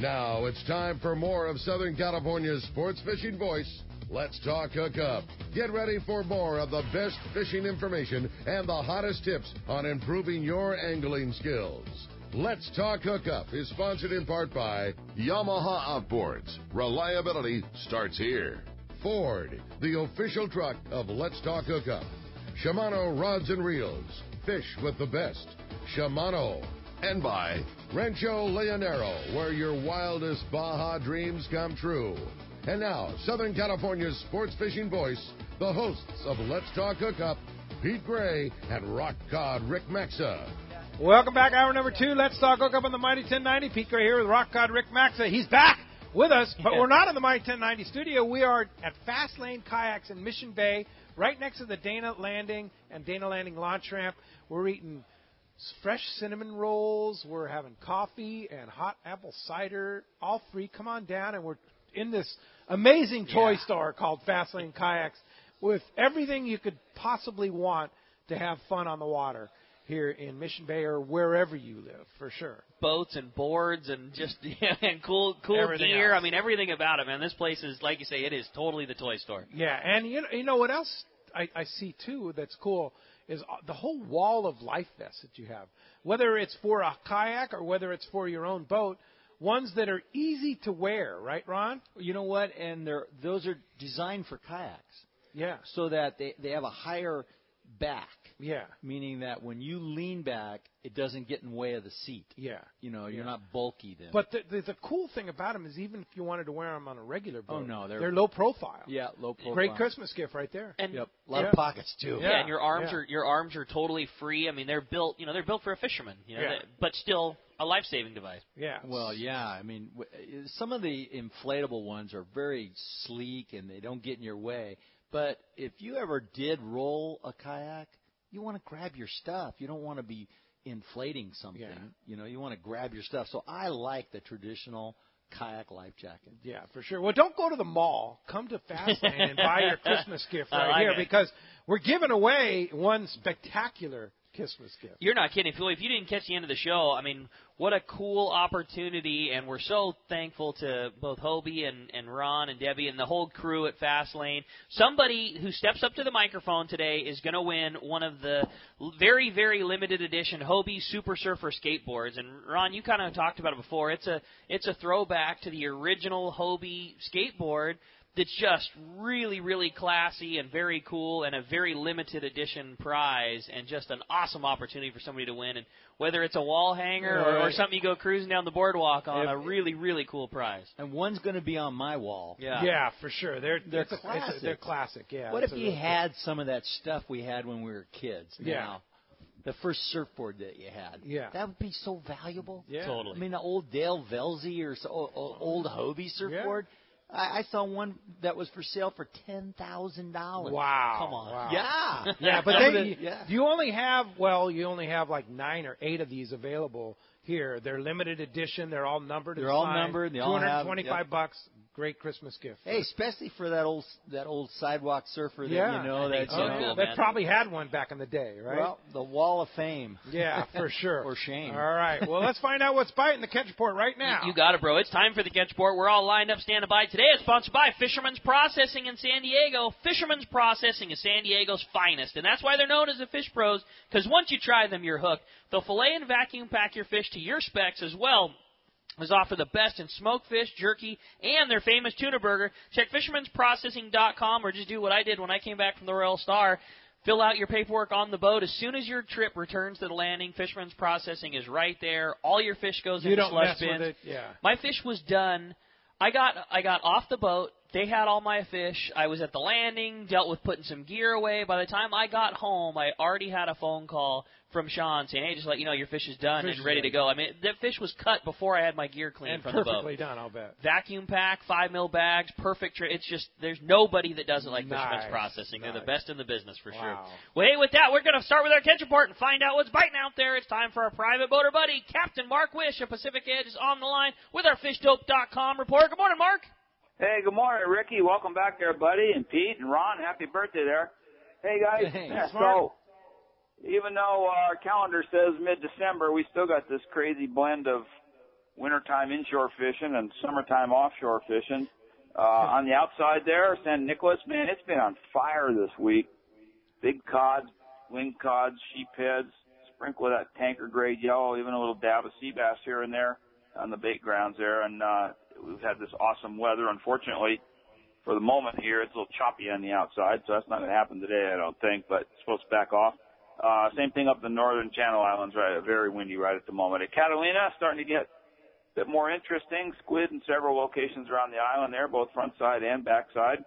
Now it's time for more of Southern California's sports fishing voice. Let's talk Hookup. Get ready for more of the best fishing information and the hottest tips on improving your angling skills. Let's Talk Hookup is sponsored in part by Yamaha Outboards. Reliability starts here. Ford, the official truck of Let's Talk Hookup. Shimano Rods and Reels. Fish with the best. Shimano. And by Rancho Leonero, where your wildest Baja dreams come true. And now, Southern California's sports fishing voice, the hosts of Let's Talk Hookup, Pete Gray and Rock Cod Rick Maxa. Welcome back, hour number 2. Let's Talk Hookup on the Mighty 1090. Pete Gray here with Rock Cod Rick Maxa. He's back with us, but we're not in the Mighty 1090 studio. We are at Fast Lane Kayaks in Mission Bay, right next to the Dana Landing and Dana Landing launch ramp. We're eating fresh cinnamon rolls. We're having coffee and hot apple cider, all free. Come on down, and we're in this amazing toy store called Fast Lane Kayaks with everything you could possibly want to have fun on the water here in Mission Bay or wherever you live, for sure. Boats and boards and just and cool Everything gear. else. I mean, everything about it, man. This place is, like you say, it is totally the toy store. Yeah, and you know what else I see, too, that's cool is the whole wall of life vests that you have. Whether it's for a kayak or whether it's for your own boat, ones that are easy to wear, right, Ron? You know what? And those are designed for kayaks. Yeah. So that they have a higher back. Yeah. Meaning that when you lean back, it doesn't get in the way of the seat. Yeah. You know, you're not bulky then. But the cool thing about them is even if you wanted to wear them on a regular boat, they're low profile. Yeah, low profile. Great Christmas gift right there. And a lot of pockets too. Yeah, and your arms are totally free. I mean, they're built for a fisherman, but still a life-saving device. Yeah. Well, yeah. I mean, some of the inflatable ones are very sleek and they don't get in your way. But if you ever did roll a kayak, you want to grab your stuff. You don't want to be inflating something. Yeah. You know, you want to grab your stuff. So I like the traditional kayak life jacket. Yeah, for sure. Well, don't go to the mall. Come to Fastlane and buy your Christmas gift right here because we're giving away one spectacular Christmas gift. You're not kidding. If you didn't catch the end of the show, I mean, what a cool opportunity, and we're so thankful to both Hobie and Ron and Debbie and the whole crew at Fastlane. Somebody who steps up to the microphone today is going to win one of the very, very limited edition Hobie Super Surfer skateboards. And, Ron, you kind of talked about it before. It's a throwback to the original Hobie skateboard that's just really, really classy and very cool and a very limited edition prize and just an awesome opportunity for somebody to win. And whether it's a wall hanger or something you go cruising down the boardwalk on, a really, really cool prize. And one's going to be on my wall. Yeah, for sure. They're classic. They're classic, yeah. What if you had some of that stuff we had when we were kids? Yeah. Now, the first surfboard that you had. Yeah. That would be so valuable. Yeah. Totally. I mean, the old Dale Velzy or old Hobie surfboard. Yeah. I saw one that was for sale for $10,000. Wow. Come on. Wow. Yeah. Yeah, but you only have like 9 or 8 of these available here. They're limited edition. They're all numbered. They're all numbered. They all have $225. Great Christmas gift. Hey, especially for that old sidewalk surfer that that's so cool, They man. probably had one back in the day, right? Well, the Wall of Fame. Yeah, for sure. Or shame. All right. Well, let's find out what's biting the catch report right now. You got it, bro. It's time for the catch report. We're all lined up, standing by. Today it's sponsored by Fisherman's Processing in San Diego. Fisherman's Processing is San Diego's finest, and that's why they're known as the Fish Pros, because once you try them, you're hooked. They'll fillet and vacuum pack your fish to your specs as well as offer the best in smoked fish, jerky, and their famous tuna burger. Check fishermansprocessing.com or just do what I did when I came back from the Royal Star. Fill out your paperwork on the boat. As soon as your trip returns to the landing, Fisherman's Processing is right there. All your fish goes in the slush bins. With it. Yeah. My fish was done. I got off the boat. They had all my fish. I was at the landing, dealt with putting some gear away. By the time I got home, I already had a phone call from Sean saying, hey, just let you know your fish is done and ready to go. I mean, the fish was cut before I had my gear cleaned from the boat. Perfectly done, I'll bet. Vacuum pack, 5 mil bags, perfect. It's just, there's nobody that does it like Fisherman's Processing. They're the best in the business for sure. Well, hey, with that, we're going to start with our catch report and find out what's biting out there. It's time for our private boater buddy, Captain Mark Wish of Pacific Edge, is on the line with our fishdope.com report. Good morning, Mark. Hey, good morning, Ricky. Welcome back there, buddy, and Pete and Ron. Happy birthday there. Hey, guys. Thanks, so, even though our calendar says mid-December, we still got this crazy blend of wintertime inshore fishing and summertime offshore fishing. On the outside there, San Nicolas, man, it's been on fire this week. Big cod, winged cods, sheepheads, sprinkle of that tanker grade yellow, even a little dab of sea bass here and there on the bait grounds there. And we've had this awesome weather. Unfortunately, for the moment here, it's a little choppy on the outside, so that's not going to happen today, I don't think, but it's supposed to back off. Same thing up the northern Channel Islands, right? Very windy right at the moment. At Catalina, starting to get a bit more interesting. Squid in several locations around the island there, both front side and back side,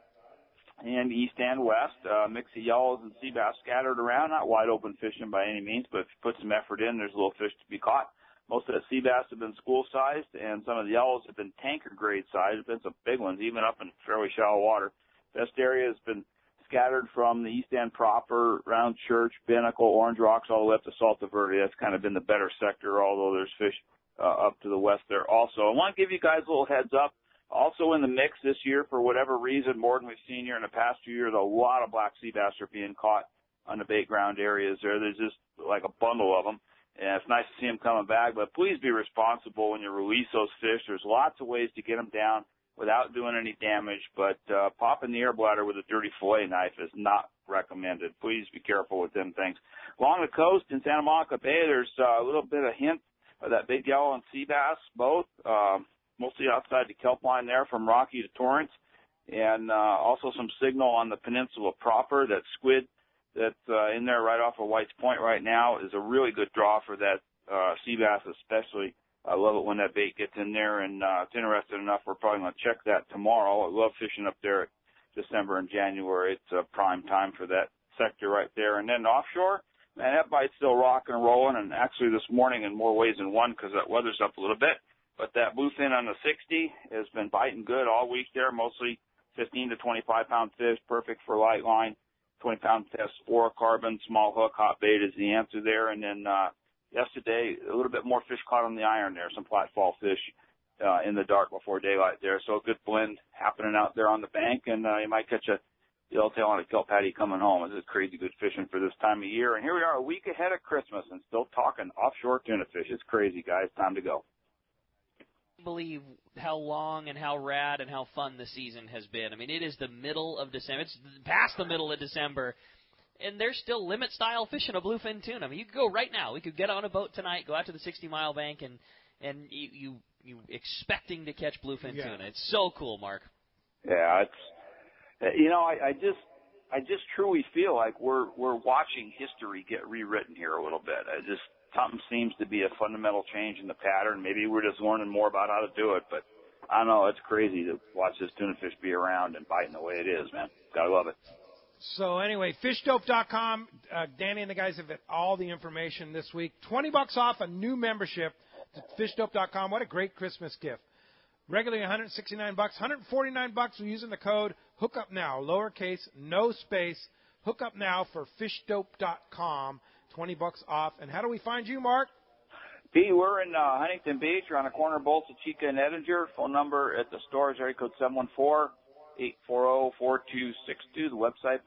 and east and west. Mix of yellows and sea bass scattered around. Not wide open fishing by any means, but if you put some effort in, there's little fish to be caught. Most of the sea bass have been school-sized, and some of the yellows have been tanker grade size. There's been some big ones, even up in fairly shallow water. Best area has been scattered from the east end proper, Round Church, Binnacle, Orange Rocks, all the way up to Salta Verde. That's kind of been the better sector, although there's fish up to the west there also. I want to give you guys a little heads up. Also in the mix this year, for whatever reason, more than we've seen here in the past few years, a lot of black sea bass are being caught on the bait ground areas there. There's just like a bundle of them. And it's nice to see them coming back, but please be responsible when you release those fish. There's lots of ways to get them down without doing any damage, but popping the air bladder with a dirty fillet knife is not recommended. Please be careful with them things. Along the coast in Santa Monica Bay, there's a little bit of hint of that big yellow and sea bass, both, mostly outside the kelp line there from Rocky to Torrance, and also some signal on the peninsula proper. That squid that's in there right off of White's Point right now is a really good draw for that sea bass especially. I love it when that bait gets in there, and it's interesting enough we're probably going to check that tomorrow. I love fishing up there at December and January. It's a prime time for that sector right there. And then offshore, man, that bite's still rocking and rolling, and actually this morning in more ways than one because that weather's up a little bit. But that bluefin on the 60 has been biting good all week there, mostly 15 to 25-pound fish, perfect for light line, 20-pound test, fluorocarbon, small hook, hot bait is the answer there. And then yesterday, a little bit more fish caught on the iron there, some flatfall fish in the dark before daylight there. So a good blend happening out there on the bank, and you might catch a yellowtail on a kelp patty coming home. This is crazy good fishing for this time of year. And here we are a week ahead of Christmas and still talking offshore tuna fish. It's crazy, guys. Time to go. Believe how long and how rad and how fun the season has been. I mean, it is the middle of December. It's past the middle of December, and there's still limit-style fishing of bluefin tuna. I mean, you could go right now. We could get on a boat tonight, go out to the 60-mile bank, and you expecting to catch bluefin tuna. It's so cool, Mark. Yeah, it's I just truly feel like we're watching history get rewritten here a little bit. Something seems to be a fundamental change in the pattern. Maybe we're just learning more about how to do it, but I don't know. It's crazy to watch this tuna fish be around and biting the way it is, man. Gotta love it. So anyway, fishdope.com. Danny and the guys have got all the information this week. $20 off a new membership to fishdope.com. What a great Christmas gift. Regularly $169, $149 for using the code HOOKUPNOW, lowercase, no space, HOOKUPNOW for fishdope.com. $20 off. And how do we find you, Mark? P, we're in Huntington Beach. We're on the corner of Bolsa Chica and Edinger. Phone number at the store is area code 714-840-4262. The website,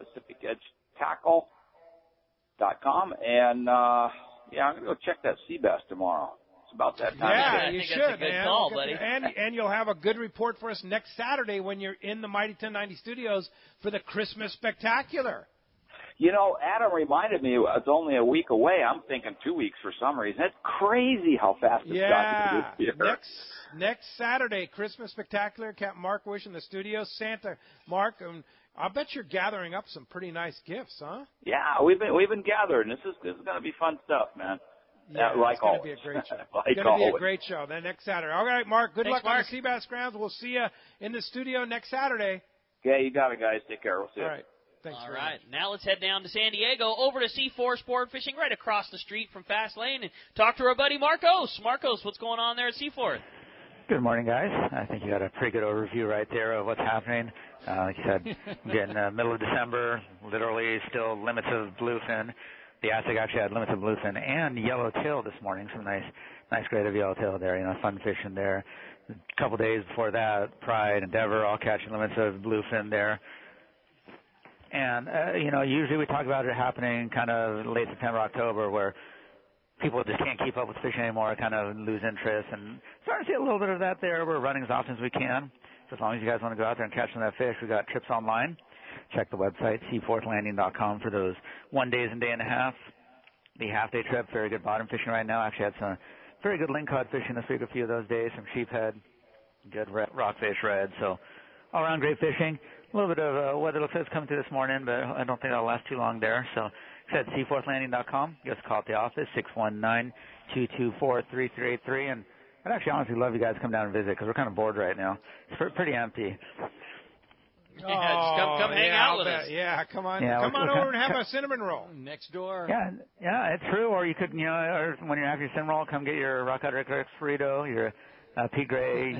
PacificEdgeTackle.com. And, I'm going to go check that sea bass tomorrow. It's about that time. Yeah, you should, that's a good man. call, buddy. And you'll have a good report for us next Saturday when you're in the Mighty 1090 studios for the Christmas Spectacular. You know, Adam reminded me it's only a week away. I'm thinking 2 weeks for some reason. That's crazy how fast it's gotten this year. Next Saturday, Christmas Spectacular. Captain Mark Wish in the studio. Santa Mark, I bet you're gathering up some pretty nice gifts, huh? Yeah, we've been gathering. This is going to be fun stuff, man. Yeah, like it's going to be a great show. It's going to be a great show. Then next Saturday. All right, Mark. Good luck on the Seabass Grounds. We'll see you in the studio next Saturday. Yeah, you got it, guys. Take care. We'll see you. All right. Thanks. All right, now let's head down to San Diego, over to C4 Sport Fishing, right across the street from Fast Lane, and talk to our buddy Marcos. Marcos, what's going on there at C4? Good morning, guys. I think you got a pretty good overview right there of what's happening. Like you said, getting middle of December, literally still limits of bluefin. The Aztec actually had limits of bluefin and yellowtail this morning. Some nice grade of yellowtail there. Fun fishing there. A couple days before that, Pride, Endeavor, all catching limits of bluefin there. And, usually we talk about it happening kind of late September, October, where people just can't keep up with fishing anymore, kind of lose interest, and starting to see a little bit of that there. We're running as often as we can. So as long as you guys want to go out there and catch some of that fish, we got trips online. Check the website, seaforthlanding.com, for those 1 day and day and a half. The half-day trip, very good bottom fishing right now. Actually had some very good lingcod fishing this week, a few of those days, some sheephead, good rockfish, red. So all around great fishing. A little bit of weather looks like it's coming through this morning, but I don't think that'll last too long there. So like I said, seaforthlanding.com. Give us a call at the office, 619-224-3383. And I'd actually honestly love you guys to come down and visit because we're kind of bored right now. It's pretty empty. Yeah, just come hang out with us. Yeah, come on, Yeah, come on over and have a cinnamon roll. Next door. Yeah, it's true. Or you could, or when you're after your cinnamon roll, come get your Rock Out Rick burrito, your Pete Gray,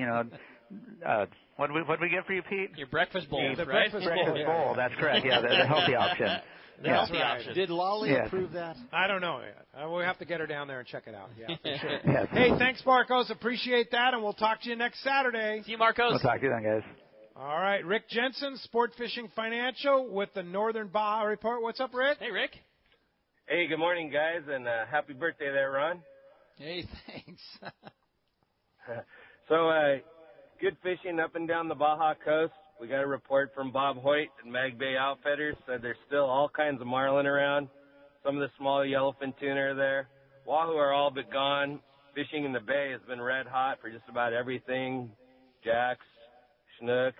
what did we get for you, Pete? Your breakfast bowl, the right? breakfast bowl. That's correct. Yeah, the healthy option. That's the option. Did Lolly approve that? I don't know yet. We'll have to get her down there and check it out. Yeah, for sure. Yes. Hey, thanks, Marcos. Appreciate that, and we'll talk to you next Saturday. See you, Marcos. We'll talk to you then, guys. All right, Rick Jensen, Sport Fishing Financial with the Northern Baja Report. What's up, Rick? Hey, Rick. Hey, good morning, guys, and happy birthday there, Ron. Hey, thanks. So, good fishing up and down the Baja coast. We got a report from Bob Hoyt and Mag Bay Outfitters. Said there's still all kinds of marlin around. Some of the small yellowfin tuna are there. Wahoo are all but gone. Fishing in the bay has been red hot for just about everything. Jacks, Chinook,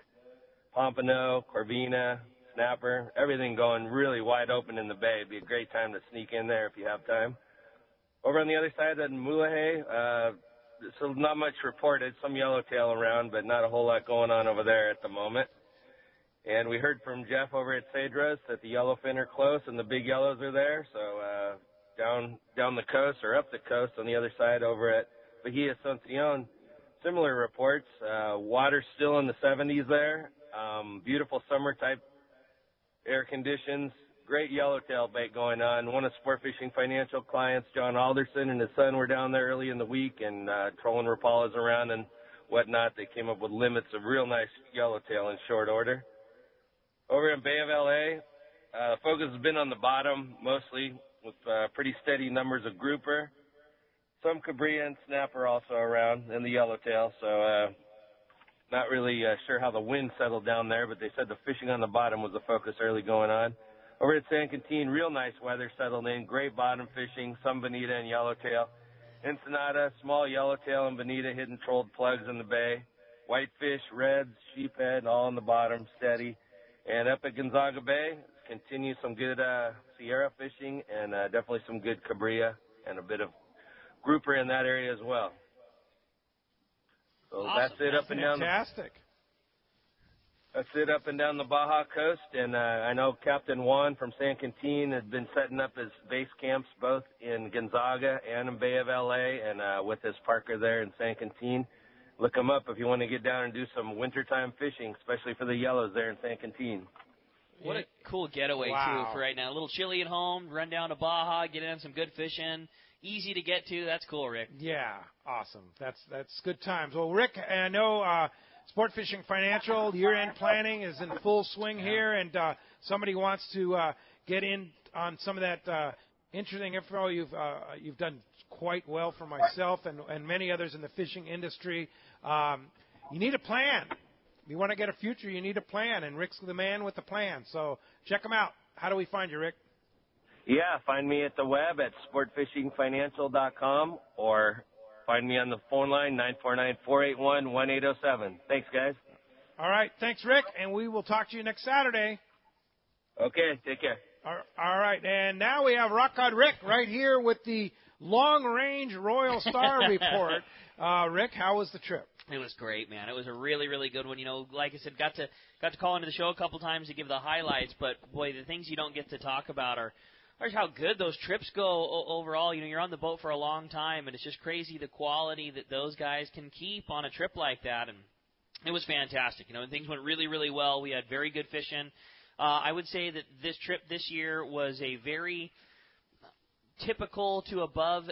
Pompano, Corvina, Snapper, everything going really wide open in the bay. It'd be a great time to sneak in there if you have time. Over on the other side of Mulegé, so not much reported, some yellowtail around, but not a whole lot going on over there at the moment. And we heard from Jeff over at Cedros that the yellowfin are close and the big yellows are there. So down the coast or up the coast on the other side over at Bahia Asunción, similar reports. Water's still in the 70s there. Beautiful summer type air conditions. Great yellowtail bait going on. One of Sport Fishing Financial clients, John Alderson, and his son were down there early in the week and trolling rapalas around and whatnot. They came up with limits of real nice yellowtail in short order. Over in Bay of LA, the focus has been on the bottom mostly with pretty steady numbers of grouper. Some cabria and snapper also around, and the yellowtail. So not really sure how the wind settled down there, but they said the fishing on the bottom was the focus early going on. Over at San Quintin, real nice weather settled in. Great bottom fishing, some bonita and yellowtail. Ensenada, small yellowtail and bonita hitting trolled plugs in the bay. Whitefish, reds, sheephead, all on the bottom, steady. And up at Gonzaga Bay, continue some good Sierra fishing and definitely some good cabria and a bit of grouper in that area as well. So awesome. That's it up and down. Fantastic. That's it up and down the Baja coast, and I know Captain Juan from San Quintin has been setting up his base camps both in Gonzaga and in Bay of LA, and with his Parker there in San Quintin. Look him up if you want to get down and do some wintertime fishing, especially for the yellows there in San Quintin. What a cool getaway, too, for right now. A little chilly at home, run down to Baja, get in some good fishing. Easy to get to. That's cool, Rick. Yeah, awesome. That's good times. Well, Rick, I know Sport Fishing Financial year-end planning is in full swing here, and somebody wants to get in on some of that interesting info. You've done quite well for myself and many others in the fishing industry. You need a plan. If you want to get a future, you need a plan, and Rick's the man with the plan. So check him out. How do we find you, Rick? Yeah, find me at the web at sportfishingfinancial.com or find me on the phone line, 949-481-1807. Thanks, guys. All right. Thanks, Rick, and we will talk to you next Saturday. Okay, take care. All right, and now we have Rock God Rick right here with the long-range Royal Star Report. Rick, how was the trip? It was great, man. It was a really, really good one. You know, like I said, got to call into the show a couple times to give the highlights, but boy, the things you don't get to talk about are how good those trips go overall. You know, you're on the boat for a long time, and it's just crazy the quality that those guys can keep on a trip like that, and it was fantastic. You know, and things went really, really well. We had very good fishing. I would say that this trip this year was a very typical to above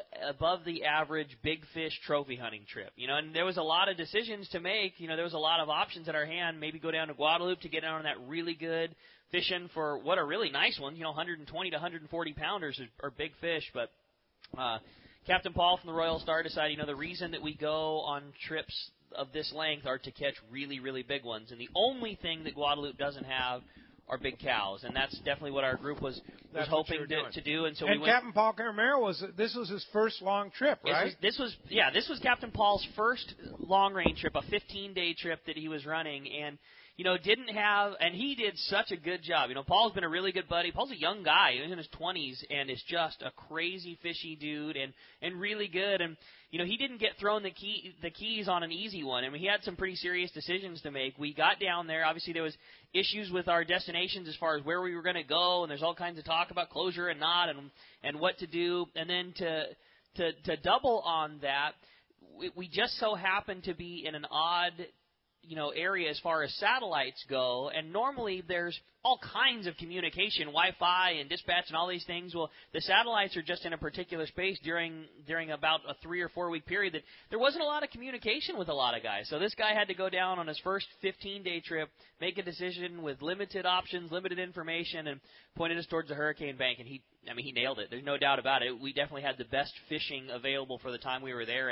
the average big fish trophy hunting trip. You know, and there was a lot of decisions to make. You know, there was a lot of options at our hand. Maybe go down to Guadalupe to get on that really good fishing for what are really nice ones. You know, 120 to 140 pounders are big fish, but Captain Paul from the Royal Star decided, the reason that we go on trips of this length are to catch really, really big ones. And the only thing that Guadalupe doesn't have are big cows, and that's definitely what our group was hoping to do. And so we went. Captain Paul Caramero this was his first long trip, right? This was Captain Paul's first long range trip, a 15-day trip that he was running, and he did such a good job. Paul's been a really good buddy. Paul's a young guy, he's in his 20s, and is just a crazy fishy dude and really good. And he didn't get thrown the keys on an easy one. I mean, he had some pretty serious decisions to make. We got down there. Obviously, there was issues with our destinations as far as where we were going to go, and there's all kinds of talk about closure and not, and what to do. And then to double on that, we just so happened to be in an odd area as far as satellites go, and normally there's all kinds of communication, Wi-Fi and dispatch and all these things. Well, the satellites are just in a particular space during about a 3 or 4 week period that there wasn't a lot of communication with a lot of guys. So this guy had to go down on his first 15-day trip, make a decision with limited options, limited information, and pointed us towards the hurricane bank, and he nailed it. There's no doubt about it. We definitely had the best fishing available for the time we were there,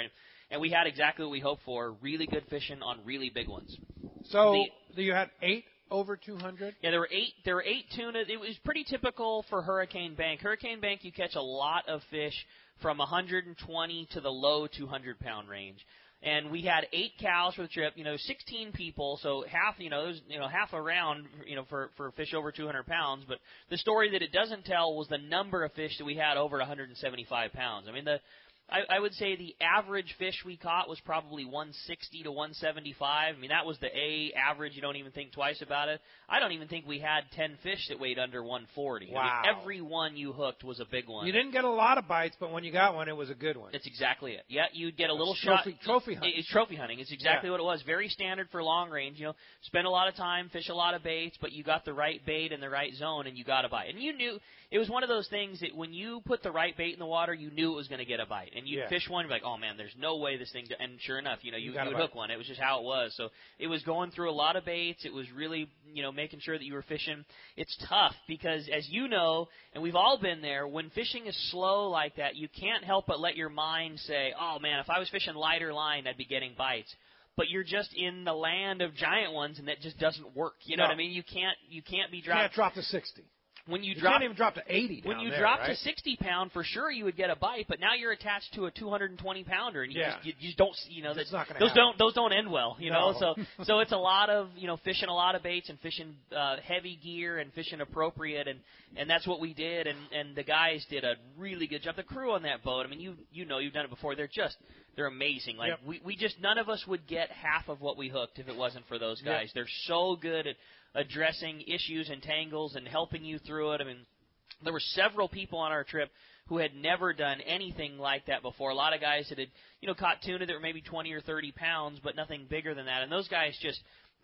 and we had exactly what we hoped for, really good fishing on really big ones. So you had 8 over 200? Yeah, there were 8 tuna. It was pretty typical for Hurricane Bank. Hurricane Bank, you catch a lot of fish from 120 to the low 200-pound range. And we had 8 cows for the trip, 16 people, so half, half a round, for fish over 200 pounds. But the story that it doesn't tell was the number of fish that we had over 175 pounds. I mean, I would say the average fish we caught was probably 160 to 175. I mean, that was the average. You don't even think twice about it. I don't even think we had 10 fish that weighed under 140. Wow. I mean, every one you hooked was a big one. You didn't get a lot of bites, but when you got one, it was a good one. That's exactly it. Yeah, you'd get a little trophy hunting. It's trophy hunting. It's exactly what it was. Very standard for long range. Spend a lot of time, fish a lot of baits, but you got the right bait in the right zone, and you got a bite. And you knew it was one of those things that when you put the right bait in the water, you knew it was going to get a bite. And you'd fish one, you'd be like, oh, man, there's no way this thing – and sure enough, you would hook one. It was just how it was. So it was going through a lot of baits. It was really, making sure that you were fishing. It's tough because, as you know, and we've all been there, when fishing is slow like that, you can't help but let your mind say, oh, man, if I was fishing lighter line, I'd be getting bites. But you're just in the land of giant ones, and that just doesn't work. You know what I mean? You can't be dropped. You can't drop to 60. When you can't even drop to 80 when you there, drop right? to 60 pound, for sure you would get a bite, but now you're attached to a 220 pounder, and you just don't, those don't end well, know. So it's a lot of fishing a lot of baits and fishing heavy gear and fishing appropriate, and that's what we did, and the guys did a really good job. The crew on that boat, I mean, you've done it before. They're amazing. Like we just none of us would get half of what we hooked if it wasn't for those guys. Yep. They're so good at addressing issues and tangles and helping you through it. I mean, there were several people on our trip who had never done anything like that before. A lot of guys that had, caught tuna that were maybe 20 or 30 pounds, but nothing bigger than that. And those guys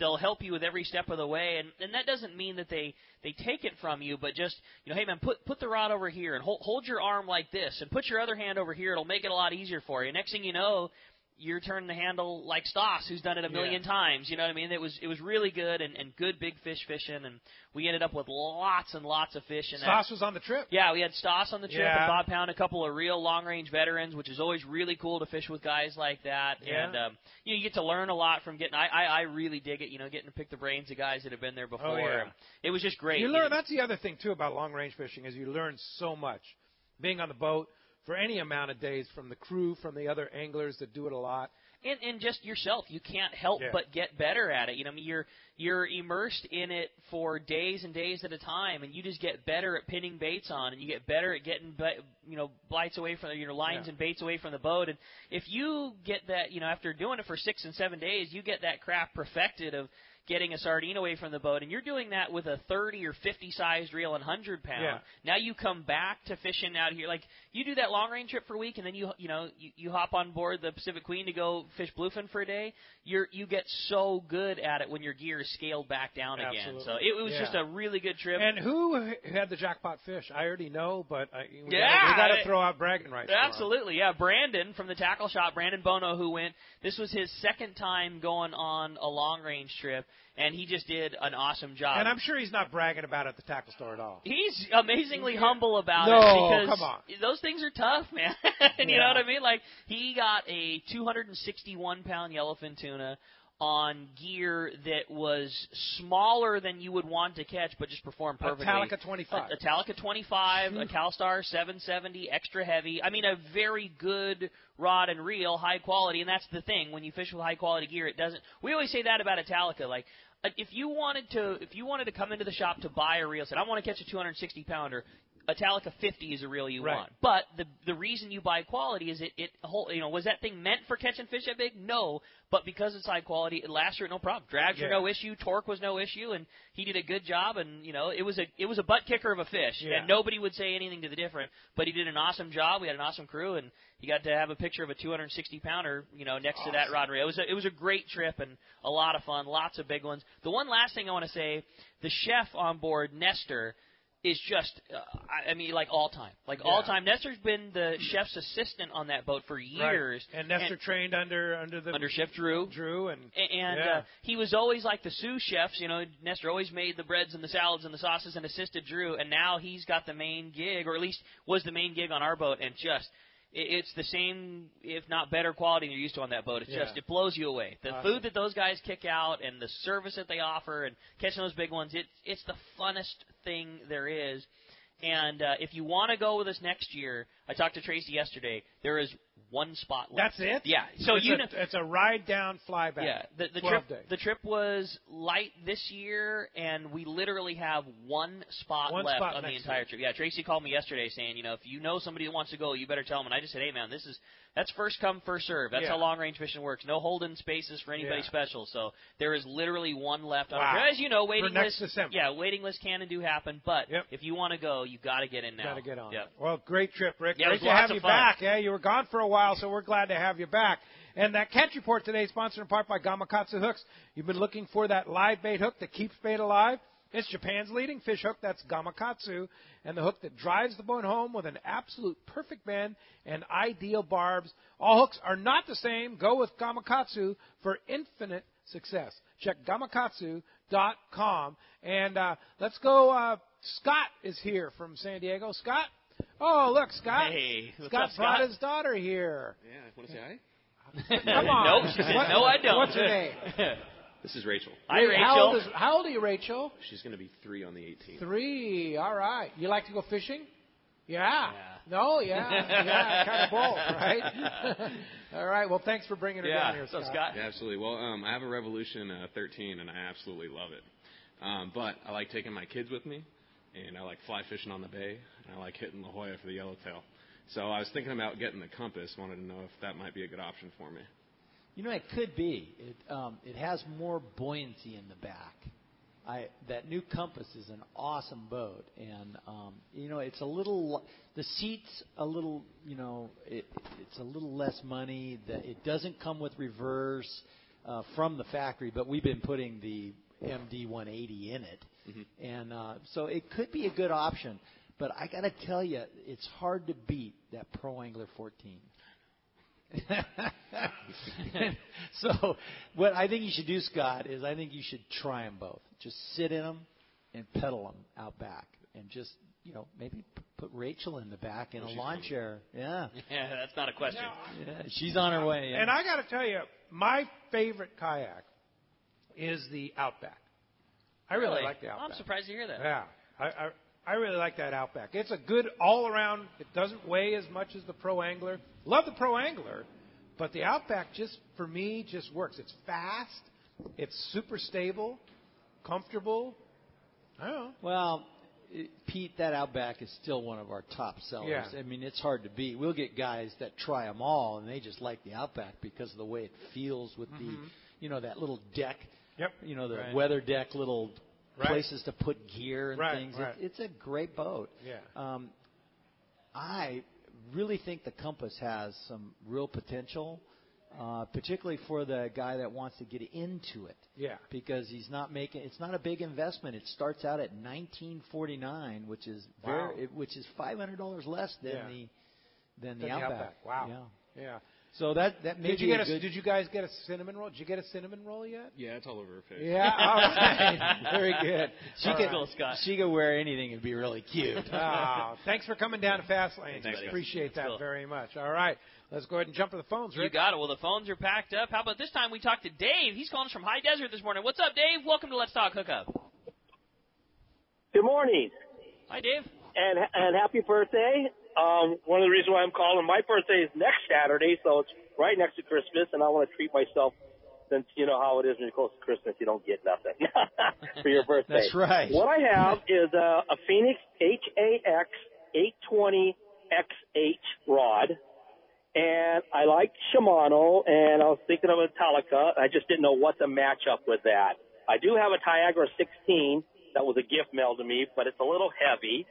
they'll help you with every step of the way. And that doesn't mean that they take it from you, but just, hey, man, put the rod over here and hold your arm like this and put your other hand over here. It'll make it a lot easier for you. Next thing you know, you're turning the handle like Stoss, who's done it a million times. You know what I mean? It was really good and good big fish fishing, and we ended up with lots and lots of fish. And Stoss was on the trip? Yeah, we had Stoss on the trip and Bob Pound, a couple of real long-range veterans, which is always really cool to fish with guys like that. Yeah. And you get to learn a lot from getting – I really dig it, getting to pick the brains of guys that have been there before. Oh, yeah. It was just great. You learn. That's the other thing, too, about long-range fishing is you learn so much. Being on the boat for any amount of days from the crew, from the other anglers that do it a lot. And just yourself, you can't help but get better at it. You're immersed in it for days and days at a time, and you just get better at pinning baits on, and you get better at getting bites away from lines and baits away from the boat. And if you get that, after doing it for 6 and 7 days, you get that craft perfected of getting a sardine away from the boat, and you're doing that with a 30 or 50 sized reel and 100 pound. Yeah. Now you come back to fishing out here, like you do that long range trip for a week, and then you hop on board the Pacific Queen to go fish bluefin for a day. You get so good at it when your gear is scaled back down again. So it was just a really good trip. And who had the jackpot fish? I already know, but we got to throw out bragging rights. Absolutely, yeah. Brandon from the tackle shop, Brandon Bono, who went. This was his second time going on a long range trip. And he just did an awesome job. And I'm sure he's not bragging about it at the tackle store at all. He's amazingly humble about it. No, because come on. Those things are tough, man. You know what I mean? Like, he got a 261-pound yellowfin tuna on gear that was smaller than you would want to catch, but just performed perfectly. A Talica 25. A Talica 25, a CalStar 770, extra heavy. I mean, a very good rod and reel, high quality, and that's the thing. When you fish with high-quality gear, it doesn't... We always say that about a Talica. Like, if you wanted to come into the shop to buy a reel, said, I want to catch a 260-pounder, a Talica 50 is a reel you want. But the reason you buy quality is it was that thing meant for catching fish that big? No. But because it's high quality, it lasts through it no problem. Drags are no issue, torque was no issue, and he did a good job. And it was a butt kicker of a fish, and nobody would say anything to the different. But he did an awesome job. We had an awesome crew, and he got to have a picture of a 260-pounder, next to that rod and reel. It was a great trip and a lot of fun, lots of big ones. The one last thing I want to say, the chef on board, Nestor, is just, like all time. All time. Nestor's been the chef's assistant on that boat for years. Right. And Nestor trained under Chef Drew. And he was always like the sous chefs. Nestor always made the breads and the salads and the sauces and assisted Drew. And now he's got the main gig, or at least was the main gig on our boat. And just, it's the same, if not better quality than you're used to on that boat. It's just, it blows you away. The food that those guys kick out and the service that they offer and catching those big ones, it's the funnest thing there is. And if you want to go with us next year, I talked to Tracy yesterday, there is one spot left. That's it? Yeah. So it's a ride down, fly back. Yeah. The trip was light this year, and we literally have one spot left on the entire trip. Yeah, Tracy called me yesterday saying, if you know somebody that wants to go, you better tell them. And I just said, hey, man, that's first come, first serve. That's how long-range fishing works. No holding spaces for anybody special. So there is literally one left. Wow. As you know, waiting list. December. Yeah, waiting list can and do happen. But if you want to go, you got to get in now. Got to get on. Yep. Well, great trip, Rick. Yeah, great to have you back. Yeah, you were gone for a while, so we're glad to have you back. And that catch report today is sponsored in part by Gamakatsu Hooks. You've been looking for that live bait hook that keeps bait alive. It's Japan's leading fish hook. That's Gamakatsu. And the hook that drives the boat home with an absolute perfect bend and ideal barbs. All hooks are not the same. Go with Gamakatsu for infinite success. Check Gamakatsu.com. And let's go. Scott is here from San Diego. Scott? Oh, look, Scott. Hey. Scott brought his daughter here. Yeah, want to say hi? Come on. No, she said, no, I don't. What's her name? This is Rachel. Hi, Rachel. How old are you, Rachel? She's going to be 3 on the 18th. 3. All right. You like to go fishing? Yeah. No, yeah, kind of both, right? All right. Well, thanks for bringing her down here, Scott. Scott. Yeah, absolutely. Well, I have a Revolution 13, and I absolutely love it. But I like taking my kids with me, and I like fly fishing on the bay, and I like hitting La Jolla for the yellowtail. So I was thinking about getting the Compass. Wanted to know if that might be a good option for me. It could be. It has more buoyancy in the back. That new Compass is an awesome boat, and it's a little. The seat's a little. It's a little less money. It doesn't come with reverse from the factory, but we've been putting the MD 180 in it, and so it could be a good option. But I got to tell you, it's hard to beat that Pro Angler 14. So what I think you should do, Scott, is I think you should try them both. Just sit in them and pedal them out back, and just maybe put Rachel in the back in a lawn chair. Yeah, that's not a question. Yeah, she's on her way. Yeah. And I got to tell you, my favorite kayak is the Outback. I really like the Outback. I'm surprised to hear that. Yeah, I really like that Outback. It's a good all-around. It doesn't weigh as much as the Pro Angler. Love the Pro Angler, but the Outback for me just works. It's fast. It's super stable, comfortable. I don't know. Well, Pete, that Outback is still one of our top sellers. Yeah. I mean, it's hard to beat. We'll get guys that try them all, and they just like the Outback because of the way it feels with the, that little deck. Yep. The weather deck little places to put gear and things. Right. It's a great boat. Yeah. I really think the Compass has some real potential, particularly for the guy that wants to get into it. Yeah. Because it's not a big investment. It starts out at $1949, which is $500 less than the Outback. Wow. Yeah. So that may Did be you a get good. Did you guys get a cinnamon roll? Did you get a cinnamon roll yet? Yeah, it's all over her face. Yeah, all right. Very good. She could wear anything and be really cute. Oh, thanks for coming down to Fastlane. Thanks, guys. Appreciate that Cool. very much. All right, let's go ahead and jump to the phones, You Rick. got it. Well, the phones are packed up. How about this time we talk to Dave? He's calling us from High Desert this morning. What's up, Dave? Welcome to Let's Talk Hookup. Good morning, Hi, Dave. and happy birthday. One of the reasons why I'm calling, my birthday is next Saturday, so it's right next to Christmas, and I want to treat myself since you know how it is when you're close to Christmas, you don't get nothing for your birthday. That's right. What I have is a Phoenix HAX 820 XH rod, and I like Shimano, and I was thinking of a Metallica. I just didn't know what to match up with that. I do have a Niagara 16 that was a gift mail to me, but it's a little heavy.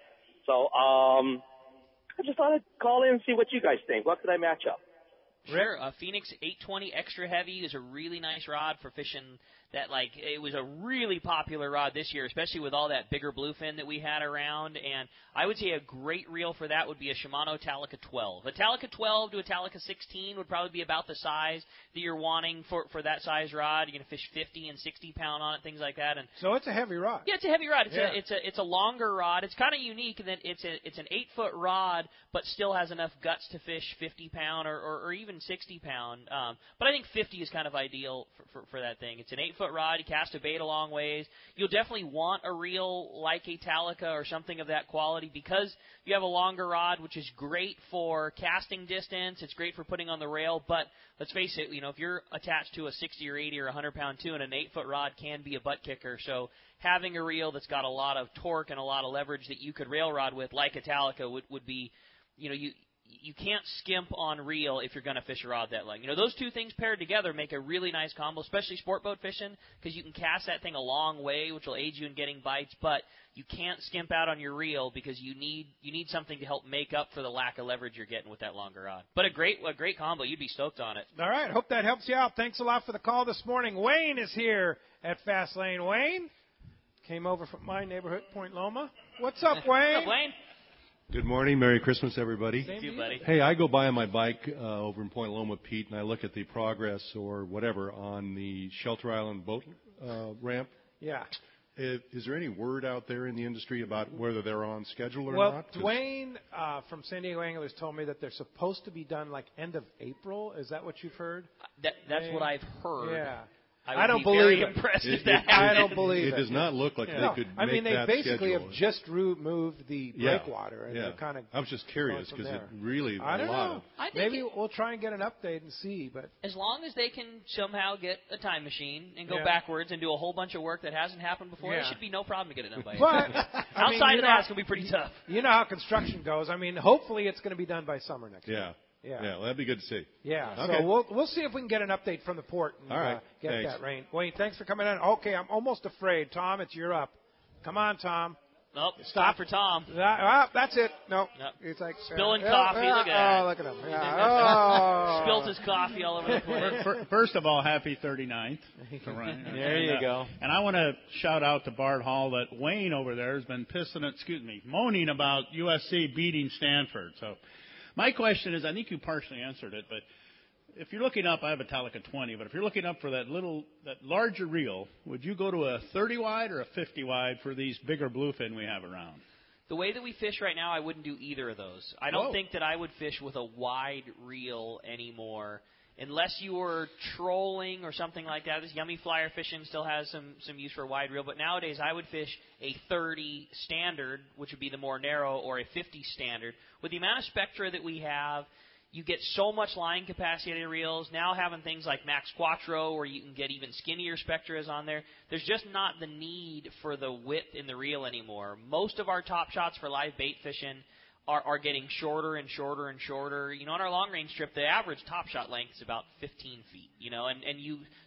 So I just thought I'd call in and see what you guys think. What could I match up? Sure. A Phoenix 820 Extra Heavy is a really nice rod for fishing. That it was a really popular rod this year, especially with all that bigger bluefin that we had around. And I would say a great reel for that would be a Shimano Talica 12. A Talica 12 to a Talica 16 would probably be about the size that you're wanting for that size rod. You're going to fish 50 and 60 pound on it, things like that. And So it's a heavy rod. yeah, it's a heavy rod. Yeah. It's a longer rod. It's kind of unique in that it's an 8-foot rod, but still has enough guts to fish 50 pound or even 60 pound. But I think 50 is kind of ideal for that thing. It's an 8-foot rod. You cast a bait a long ways. You'll definitely want a reel like a Talica or something of that quality because you have a longer rod, which is great for casting distance. It's great for putting on the rail. But let's face it, if you're attached to a 60 or 80 or 100 pound tune, an 8-foot rod can be a butt kicker. So having a reel that's got a lot of torque and a lot of leverage that you could rail rod with, like a Talica, would be, you can't skimp on reel if you're going to fish a rod that long. Those two things paired together make a really nice combo, especially sport boat fishing, because you can cast that thing a long way, which will aid you in getting bites, but you can't skimp out on your reel because you need something to help make up for the lack of leverage you're getting with that longer rod. But a great combo. You'd be stoked on it. All right, hope that helps you out. Thanks a lot for the call this morning. Wayne is here at Fastlane. Wayne came over from my neighborhood, Point Loma. What's up, Wayne? What's up, Wayne? Good morning. Merry Christmas, everybody. Thank you, buddy. Hey, I go by on my bike over in Point Loma, Pete, and I look at the progress or whatever on the Shelter Island boat ramp. Yeah. Is there any word out there in the industry about whether they're on schedule or well, not? Dwayne from San Diego Anglers told me that they're supposed to be done end of April. Is that what you've heard? That's what I've heard. Yeah. I don't be believe very it. impressed if that happens. I don't believe it. It does not look like they could I mean, make they that basically schedule. have just removed the breakwater. And they're kind of I was just curious because it really I don't know. I think Maybe we'll try and get an update and see. But as long as they can somehow get a time machine and go backwards and do a whole bunch of work that hasn't happened before, there should be no problem to get it done by But outside of that, it's going to be pretty tough. You know how construction goes. I mean, hopefully it's going to be done by summer next year. Yeah, well, that'd be good to see. Yeah, okay. So we'll see if we can get an update from the port and all right. Get thanks. that rain. Wayne, thanks for coming in. Okay, I'm almost afraid. Tom, you're up. Come on, Tom. Nope, stop for Tom. That's it. Nope. It's like spilling coffee. Look at that. Oh, look at him. Yeah. Spilled his coffee all over the place. First of all, happy 39th. There you go. And I want to shout out to Bart Hall that Wayne over there has been moaning about USC beating Stanford. So my question is, I think you partially answered it, but if you're looking up, I have a Talica 20, but if you're looking up for that larger reel, would you go to a 30 wide or a 50 wide for these bigger bluefin we have around? The way that we fish right now, I wouldn't do either of those. I don't think that I would fish with a wide reel anymore, unless you were trolling or something like that. This yummy flyer fishing still has some use for a wide reel, but nowadays I would fish a 30 standard, which would be the more narrow, or a 50 standard. With the amount of spectra that we have, you get so much line capacity out of reels. Now having things like Max Quattro, where you can get even skinnier spectras on there, there's just not the need for the width in the reel anymore. Most of our top shots for live bait fishing are getting shorter and shorter and shorter. On our long range trip, the average top shot length is about 15 feet.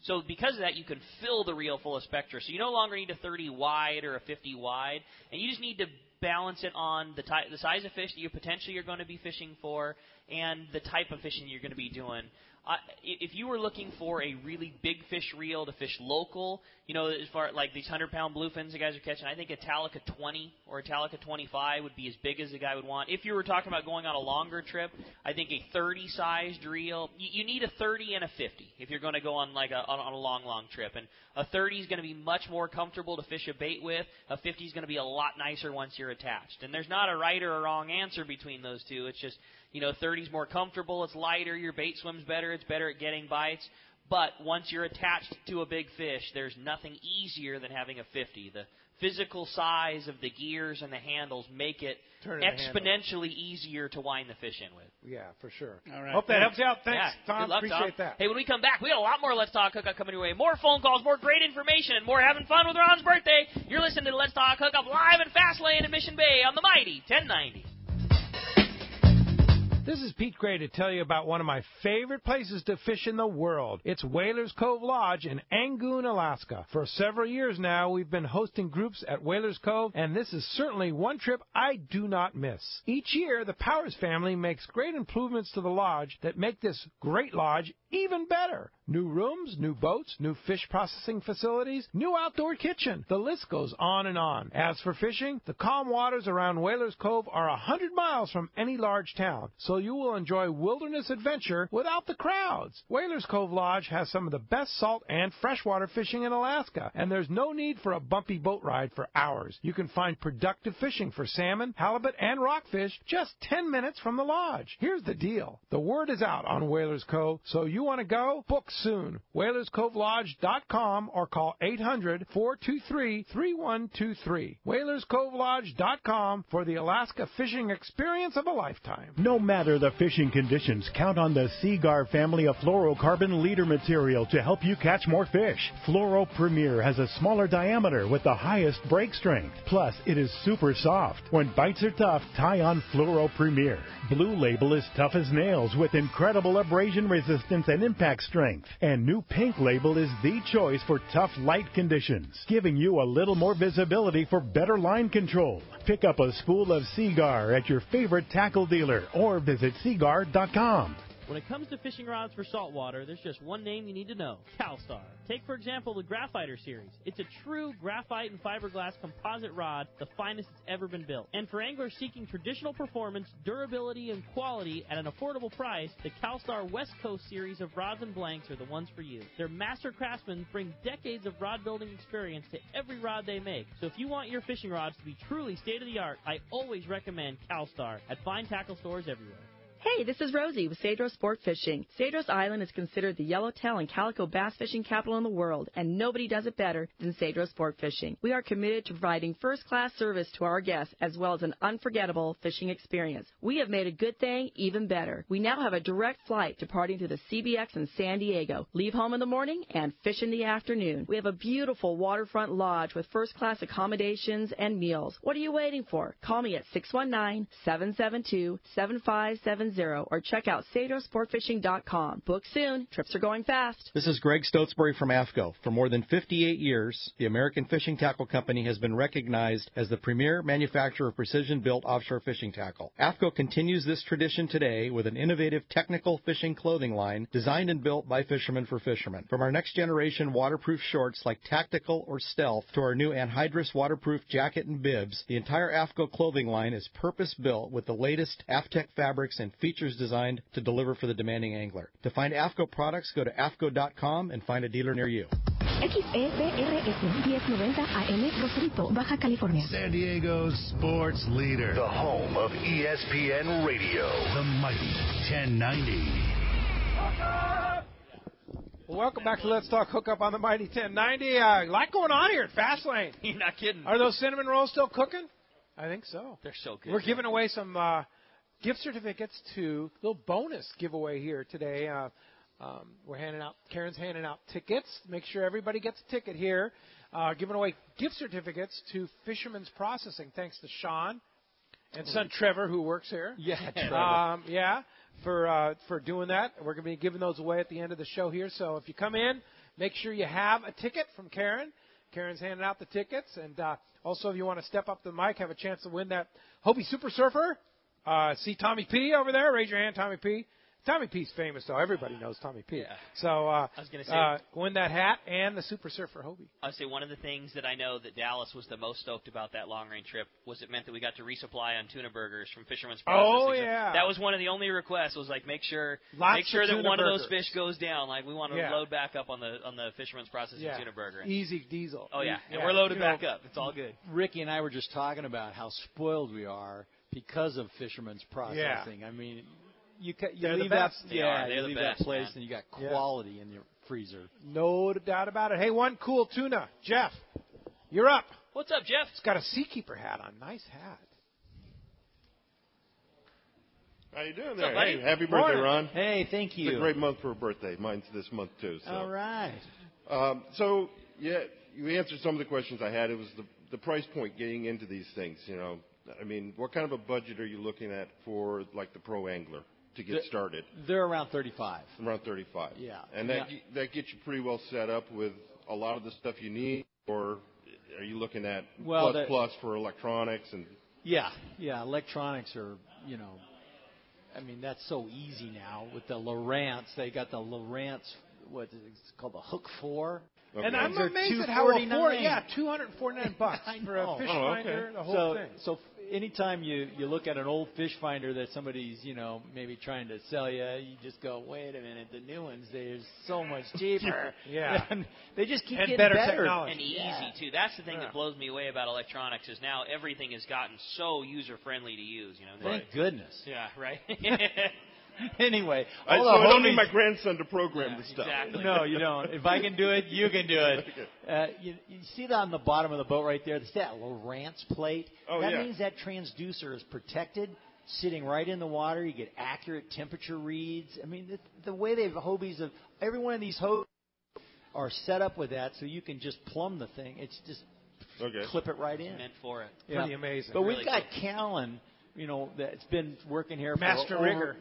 So because of that, you can fill the reel full of spectra. So you no longer need a 30 wide or a 50 wide, and you just need to balance it on the size of fish that you potentially are going to be fishing for and the type of fishing you're going to be doing. if you were looking for a really big fish reel to fish local, as far like these 100-pound bluefins the guys are catching, I think a Talica 20 or a Talica 25 would be as big as the guy would want. If you were talking about going on a longer trip, I think a 30-sized reel, you need a 30 and a 50 if you're going to go on on a long trip. And a 30 is going to be much more comfortable to fish a bait with. A 50 is going to be a lot nicer once you're attached. And there's not a right or a wrong answer between those two. It's just, 30 is more comfortable, it's lighter, your bait swims better, it's better at getting bites. But once you're attached to a big fish, there's nothing easier than having a 50. The physical size of the gears and the handles make it exponentially easier to wind the fish in with. Yeah, for sure. All right. Hope that helps you out. Thanks, Yeah, Tom. good luck, Appreciate Tom. that. Hey, when we come back, we got a lot more Let's Talk Hookup coming your way. More phone calls, more great information, and more having fun with Ron's birthday. You're listening to Let's Talk Hookup live in Fastlane in Mission Bay on the Mighty 1090. This is Pete Gray to tell you about one of my favorite places to fish in the world. It's Whalers Cove Lodge in Angoon, Alaska. For several years now, we've been hosting groups at Whalers Cove, and this is certainly one trip I do not miss. Each year, the Powers family makes great improvements to the lodge that make this great lodge even better. New rooms, new boats, new fish processing facilities, new outdoor kitchen. The list goes on and on. As for fishing, the calm waters around Whalers Cove are 100 miles from any large town, so you will enjoy wilderness adventure without the crowds. Whalers Cove Lodge has some of the best salt and freshwater fishing in Alaska, and there's no need for a bumpy boat ride for hours. You can find productive fishing for salmon, halibut, and rockfish just 10 minutes from the lodge. Here's the deal. The word is out on Whalers Cove, so you want to go? Book soon. WhalersCoveLodge.com or call 800-423-3123. WhalersCoveLodge.com for the Alaska fishing experience of a lifetime. No matter the fishing conditions, count on the Seagar family of fluorocarbon leader material to help you catch more fish. Fluoro Premier has a smaller diameter with the highest break strength. Plus, it is super soft. When bites are tough, tie on Fluoro Premier. Blue Label is tough as nails with incredible abrasion resistance and impact strength. And new Pink Label is the choice for tough light conditions, giving you a little more visibility for better line control. Pick up a spool of Seagar at your favorite tackle dealer or visit Seagar.com. When it comes to fishing rods for saltwater, there's just one name you need to know, CalStar. Take, for example, the Graphiter series. It's a true graphite and fiberglass composite rod, the finest it's ever been built. And for anglers seeking traditional performance, durability, and quality at an affordable price, the CalStar West Coast series of rods and blanks are the ones for you. Their master craftsmen bring decades of rod building experience to every rod they make. So if you want your fishing rods to be truly state-of-the-art, I always recommend CalStar at fine tackle stores everywhere. Hey, this is Rosie with Cedros Sport Fishing. Cedros Island is considered the yellowtail and calico bass fishing capital in the world, and nobody does it better than Cedros Sport Fishing. We are committed to providing first-class service to our guests as well as an unforgettable fishing experience. We have made a good thing even better. We now have a direct flight departing to the CBX in San Diego. Leave home in the morning and fish in the afternoon. We have a beautiful waterfront lodge with first-class accommodations and meals. What are you waiting for? Call me at 619-772-7570 or check out CedrosSportFishing.com. Book soon. Trips are going fast. This is Greg Stotesbury from AFCO. For more than 58 years, the American Fishing Tackle Company has been recognized as the premier manufacturer of precision-built offshore fishing tackle. AFCO continues this tradition today with an innovative technical fishing clothing line designed and built by fishermen for fishermen. From our next-generation waterproof shorts like Tactical or Stealth to our new anhydrous waterproof jacket and bibs, the entire AFCO clothing line is purpose-built with the latest AFTEC fabrics and features designed to deliver for the demanding angler. To find AFCO products, go to AFCO.com and find a dealer near you. XEBRS 1090 AM, Rosarito, Baja California. San Diego's sports leader. The home of ESPN Radio. The mighty 1090. Well, welcome back to Let's Talk Hookup on the mighty 1090. A lot going on here at Fastlane. You're not kidding. Are those cinnamon rolls still cooking? I think so. They're so good. We're giving away some gift certificates to a little bonus giveaway here today. We're handing out, Karen's handing out tickets. Make sure everybody gets a ticket here. Giving away gift certificates to Fisherman's Processing, thanks to Sean and son Trevor, who works here. Yeah, Trevor. For doing that. We're going to be giving those away at the end of the show here. So if you come in, make sure you have a ticket from Karen. Karen's handing out the tickets. And also, if you want to step up to the mic, have a chance to win that Hobie Super Surfer. See Tommy P over there. Raise your hand, Tommy P. Tommy P's famous, though. Everybody knows Tommy P. Yeah. So I was going to say, win that hat and the Super Surfer Hobie. I would say one of the things that I know that Dallas was the most stoked about that long-range trip was it meant that we got to resupply on tuna burgers from Fisherman's Processing. Oh, yeah. That was one of the only requests was, like, make sure Lots that of one tuna of those burgers. fish goes down. Like, we want to load back up on the Fisherman's Processing tuna burger. Easy diesel. Oh, yeah. And we're loaded back up. It's all good. Ricky and I were just talking about how spoiled we are because of Fisherman's Processing. I mean, you leave that, They're the leave best, that place man. and you got quality in your freezer. No doubt about it. Hey, one cool tuna. Jeff, you're up. What's up, Jeff? It's got a Seakeeper hat on. Nice hat. How you doing What's there? up, buddy? Hey, happy birthday, Morning. Ron. Hey, thank you. It's a great month for a birthday. Mine's this month, too. So. All right. So, yeah, you answered some of the questions I had. It was the price point getting into these things, you know. I mean, what kind of a budget are you looking at for, like, the pro angler to get started? They're around 35. Around 35. Yeah. And that gets you pretty well set up with a lot of the stuff you need, or are you looking at plus for electronics and? Yeah. Electronics are, you know, I mean, that's so easy now with the Lowrance. They got the Lowrance, what is it, it's called the Hook 4. Okay. And I'm amazed at how $249 for a fish finder, the whole thing. So anytime you look at an old fish finder that somebody's, you know, maybe trying to sell you, you just go, wait a minute, the new ones, they're so much cheaper. Yeah. They just keep and getting better better. technology. And easy, too. That's the thing that blows me away about electronics is now everything has gotten so user-friendly to use. You know. Thank goodness. Yeah, right? Anyway. So I don't need my grandson to program the stuff. Exactly. No, you don't. If I can do it, you can do it. You see that on the bottom of the boat right there? That's that Lowrance plate. That means that transducer is protected, sitting right in the water. You get accurate temperature reads. I mean, the way Hobies of every one of these Hobies are set up with that, so you can just plumb the thing. It's just clip it right in. Meant for it. Pretty amazing. But really we've got Callan, you know, that's been working here Master for rigger.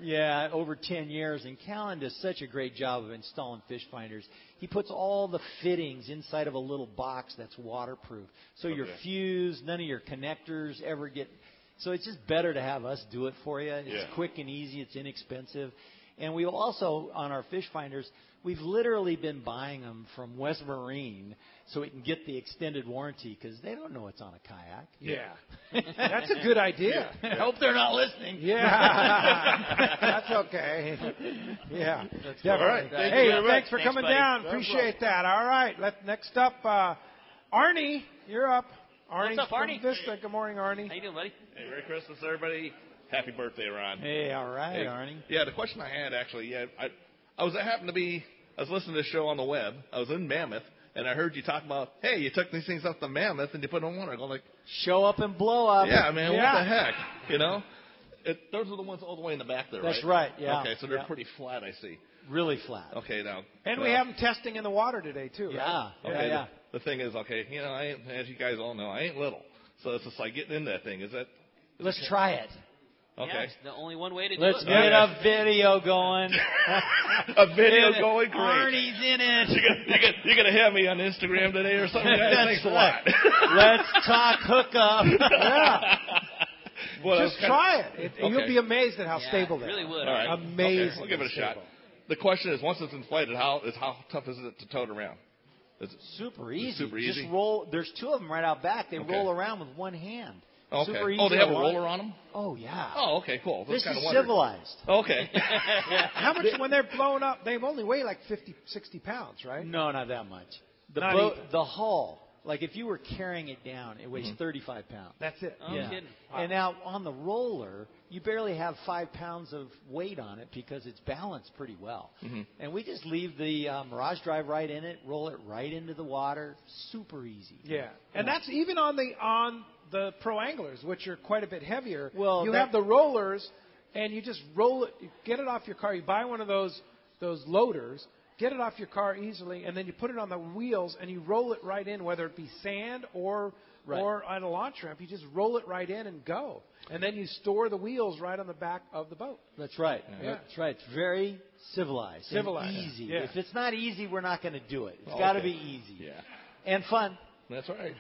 over 10 years, and Callan does such a great job of installing fish finders. He puts all the fittings inside of a little box that's waterproof, so your fuse, none of your connectors ever get. So it's just better to have us do it for you. It's quick and easy. It's inexpensive, and we also on our fish finders. We've literally been buying them from West Marine so we can get the extended warranty because they don't know it's on a kayak. Yeah. That's a good idea. I hope they're not listening. Yeah. That's okay. Yeah. That's all right. Hey, thanks for coming down. Appreciate that. All right. Next up, Arnie, you're up. Arnie's What's up, Arnie? from Vista. Good morning, Arnie. How you doing, buddy? Hey, Merry Christmas, everybody. Happy birthday, Ron. Hey, all right, Arnie. Yeah, the question I had, actually, I happened to be, I was listening to the show on the web. I was in Mammoth, and I heard you talk about, hey, you took these things up to Mammoth and you put them on water. I'm like, show up and blow up. Yeah, man, what the heck? You know? Those are the ones all the way in the back there, That's right, yeah. Okay, so they're pretty flat, I see. Really flat. Okay, now. And we have them testing in the water today, too. Yeah. Right? Okay, yeah. The thing is, okay, you know, as you guys all know, I ain't little. So it's just like getting in that thing. Let's try it. Okay. Yeah, it's the only one way to do Let's it. get a video going. A video going, great. Arnie's in it. You're gonna have me on Instagram today or something? Thanks a lot. Let's talk hookup. Yeah. Well, just try it. You'll be amazed at how stable it is. Really would. All right. Amazing. Okay, we'll give it a shot. The question is, once it's inflated, how tough is it to tote around? Is it super easy? Super easy. Just roll. There's two of them right out back. They roll around with one hand. Okay. Super easy. Oh, they have a roller on them? Oh, yeah. Oh, okay, cool. This is civilized. Okay. How much, when they're blown up, they only weigh like 50, 60 pounds, right? No, not that much. The hull, like if you were carrying it down, it weighs 35 pounds. That's it. Oh, yeah. kidding. Wow. And now on the roller, you barely have 5 pounds of weight on it because it's balanced pretty well. Mm-hmm. And we just leave the Mirage Drive right in it, roll it right into the water. Super easy. Yeah. And that's even on the pro anglers, which are quite a bit heavier. Well, you have the rollers, and you just roll it, you get it off your car. You buy one of those loaders, get it off your car easily, and then you put it on the wheels, and you roll it right in, whether it be sand or on a launch ramp. You just roll it right in and go. And then you store the wheels right on the back of the boat. That's right. Yeah. That's right. It's very civilized. And easy. Yeah. If it's not easy, we're not going to do it. It's got to be easy. Yeah. And fun. That's right.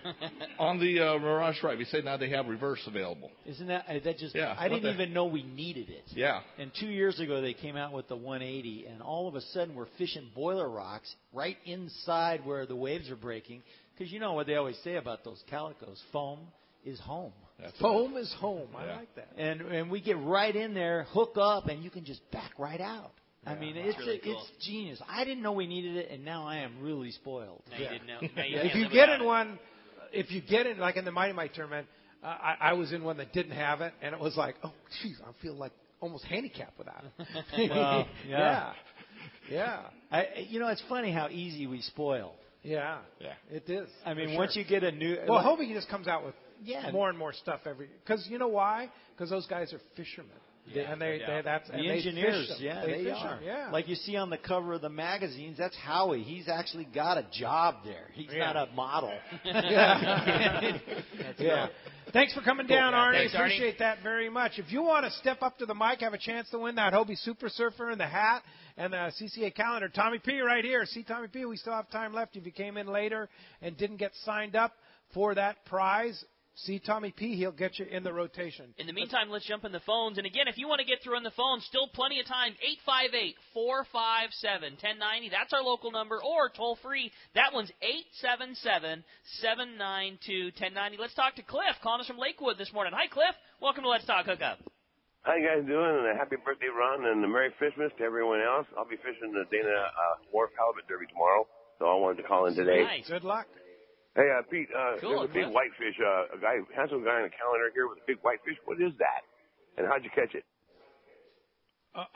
On the Mirage Drive, you say now they have reverse available. Isn't that just? Yeah, I didn't even know we needed it. Yeah. And 2 years ago they came out with the 180, and all of a sudden we're fishing boiler rocks right inside where the waves are breaking. Because you know what they always say about those calicos: foam is home. Foam is home. I like that. And we get right in there, hook up, and you can just back right out. I mean, it's really cool. it's genius. I didn't know we needed it, and now I am really spoiled. Now you didn't know. Now If you get in one, like in the Mighty Mike tournament, I was in one that didn't have it, and it was like, oh, geez, I feel like almost handicapped without it. Well, yeah. It's funny how easy we spoil. Yeah, it is. I mean, for once sure. you get a new... Well, Hobie just comes out with Yeah. more and more stuff every. Because you know why? Because those guys are fishermen. Yeah, and they that's the and engineers. They fish them. Yeah, they fish are. them, yeah. Like you see on the cover of the magazines, that's Howie. He's actually got a job there. He's not a model. Yeah. Thanks for coming down, Yeah, Arnie. thanks, Arnie. Appreciate that very much. If you want to step up to the mic, have a chance to win that Hobie Super Surfer and the hat and the CCA calendar, Tommy P right here. See, Tommy P, we still have time left. If you came in later and didn't get signed up for that prize, see Tommy P. He'll get you in the rotation. In the meantime, let's jump in the phones. And again, if you want to get through on the phone, still plenty of time. 858-457-1090. That's our local number. Or toll free. That one's 877-792-1090. Let's talk to Cliff, calling us from Lakewood this morning. Hi, Cliff. Welcome to Let's Talk Hookup. How you guys doing? And a happy birthday, Ron, and a Merry Christmas to everyone else. I'll be fishing the Dana Wharf Halibut Derby tomorrow, so I wanted to call in today. Nice. Good luck. Hey, Pete, Cool, there's a big Cliff. whitefish, handsome guy on the calendar here with a big whitefish. What is that? And how'd you catch it? That's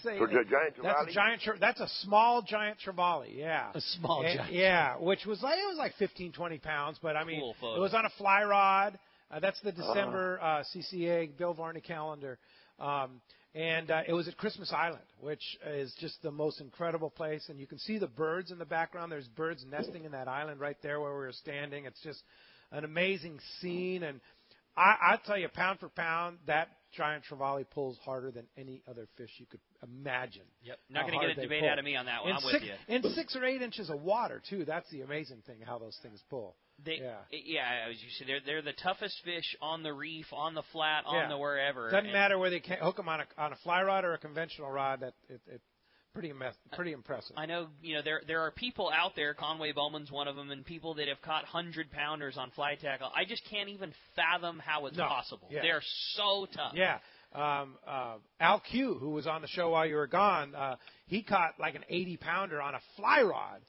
a For the giant that's a trevally? giant. That's a small giant trevally. Yeah, A small giant. Yeah, which was like 15, 20 pounds, but I mean, Cool photo. it was on a fly rod. That's the December CCA Bill Varney calendar. And it was at Christmas Island, which is just the most incredible place. And you can see the birds in the background. There's birds nesting in that island right there where we were standing. It's just an amazing scene. And I'll tell you, pound for pound, that giant trevally pulls harder than any other fish you could imagine. Yep. Not going to get a debate out of me on that one. I'm with you. In 6 or 8 inches of water, too. That's the amazing thing, how those things pull. As you said, they're the toughest fish on the reef, on the flat, on the wherever. Doesn't matter whether they hook them on a fly rod or a conventional rod. It's pretty impressive. I know, there are people out there. Conway Bowman's one of them, and people that have caught 100-pounders on fly tackle. I just can't even fathom how it's possible. Yeah. They're so tough. Yeah. Al Q, who was on the show while you were gone, he caught like an 80-pounder on a fly rod.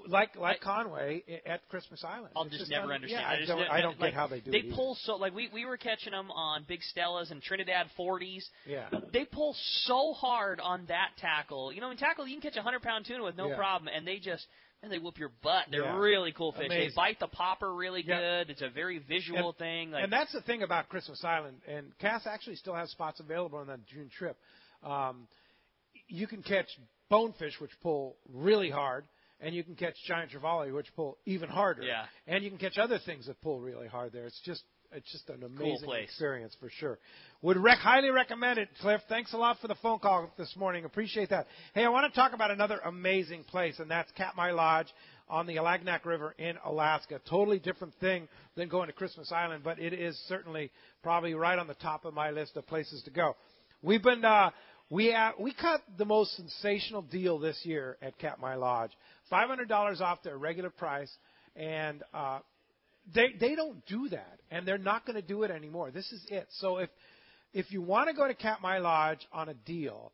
Like Conway at Christmas Island. I'll just never understand. Yeah, I don't get how they do it. They pull so we were catching them on Big Stellas and Trinidad 40s. Yeah. They pull so hard on that tackle. In tackle you can catch a 100-pound tuna with no problem, and they whoop your butt. They're really cool fish. Amazing. They bite the popper really good. It's a very visual thing. And that's the thing about Christmas Island. And Cass actually still has spots available on that June trip. You can catch bonefish, which pull really hard. And you can catch giant trevally, which pull even harder. Yeah. And you can catch other things that pull really hard there. It's just an amazing experience for sure. Would highly recommend it, Cliff. Thanks a lot for the phone call this morning. Appreciate that. Hey, I want to talk about another amazing place, and that's Katmai Lodge on the Alagnak River in Alaska. Totally different thing than going to Christmas Island, but it is certainly probably right on the top of my list of places to go. We've been we cut the most sensational deal this year at Katmai Lodge. $500 off their regular price, and they don't do that, and they're not going to do it anymore. This is it. So if you want to go to Katmai Lodge on a deal,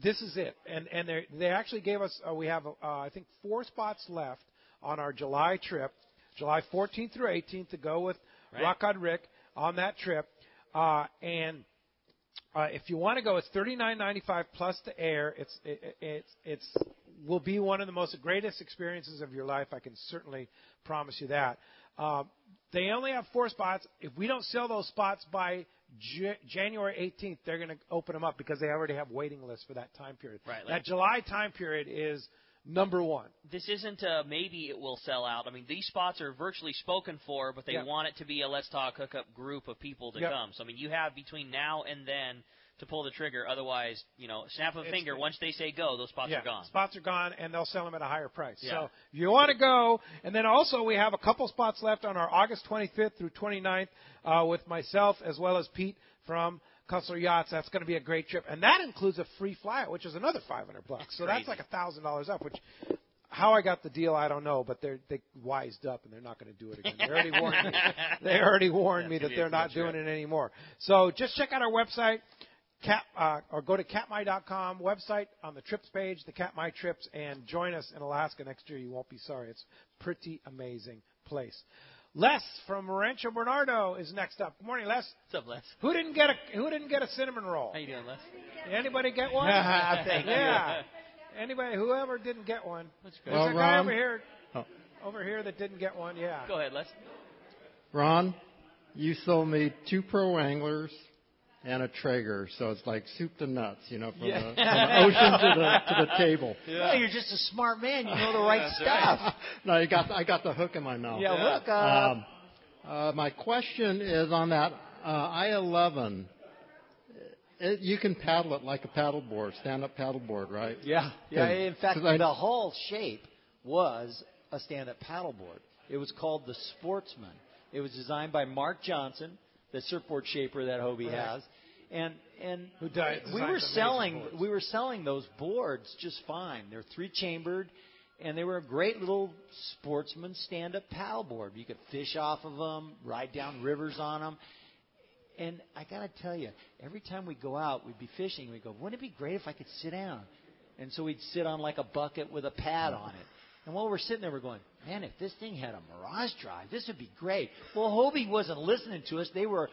this is it. And they actually gave us we have I think 4 spots left on our July trip, July 14th through 18th, to go with Rock Cod Rick on that trip, and if you want to go, it's $39.95 plus the air. It's will be one of the most greatest experiences of your life. I can certainly promise you that. They only have 4 spots. If we don't sell those spots by January 18th, they're going to open them up because they already have waiting lists for that time period. Right. That July time period is number one. This isn't maybe it will sell out. I mean, these spots are virtually spoken for, but they want it to be a Let's Talk Hookup group of people to come. So, I mean, you have between now and then to pull the trigger. Otherwise, snap of a finger. Once they say go, those spots are gone. Spots are gone, and they'll sell them at a higher price. Yeah. So if you want to go, and then also we have a couple spots left on our August 25th through 29th with myself as well as Pete from Cutler Yachts. That's going to be a great trip, and that includes a free flyout, which is another $500. So that's like $1,000 up. Which, how I got the deal, I don't know, but they wised up and they're not going to do it again. They already warned me. They already warned me that they're not doing it anymore. So just check out our website. Or go to catmy.com website on the trips page, the Catmy Trips, and join us in Alaska next year. You won't be sorry. It's a pretty amazing place. Les from Rancho Bernardo is next up. Good morning, Les. What's up, Les? Who didn't get a cinnamon roll? How you doing, Les? Anybody get one? Thank you. Yeah. Anybody, whoever didn't get one. That's great. There's a guy Ron, over here that didn't get one. Yeah. Go ahead, Les. Ron, you sold me 2 pro anglers and a Traeger, so it's like soup to nuts, from the ocean to the table. Yeah. Well, you're just a smart man. You know the right stuff. No, I got the hook in my mouth. Yeah, look up. My question is on that I-11. You can paddle it like a paddleboard, stand-up paddleboard, right? Yeah. In fact, the whole shape was a stand-up paddleboard. It was called the Sportsman. It was designed by Mark Johnson, the surfboard shaper that Hobie has, and we were selling those boards just fine. They're 3-chambered, and they were a great little Sportsman stand-up paddleboard. You could fish off of them, ride down rivers on them. And I got to tell you, every time we go out, we'd be fishing. We'd go, wouldn't it be great if I could sit down? And so we'd sit on like a bucket with a pad on it. And while we're sitting there, we're going, man, if this thing had a Mirage drive, this would be great. Well, Hobie wasn't listening to us. They were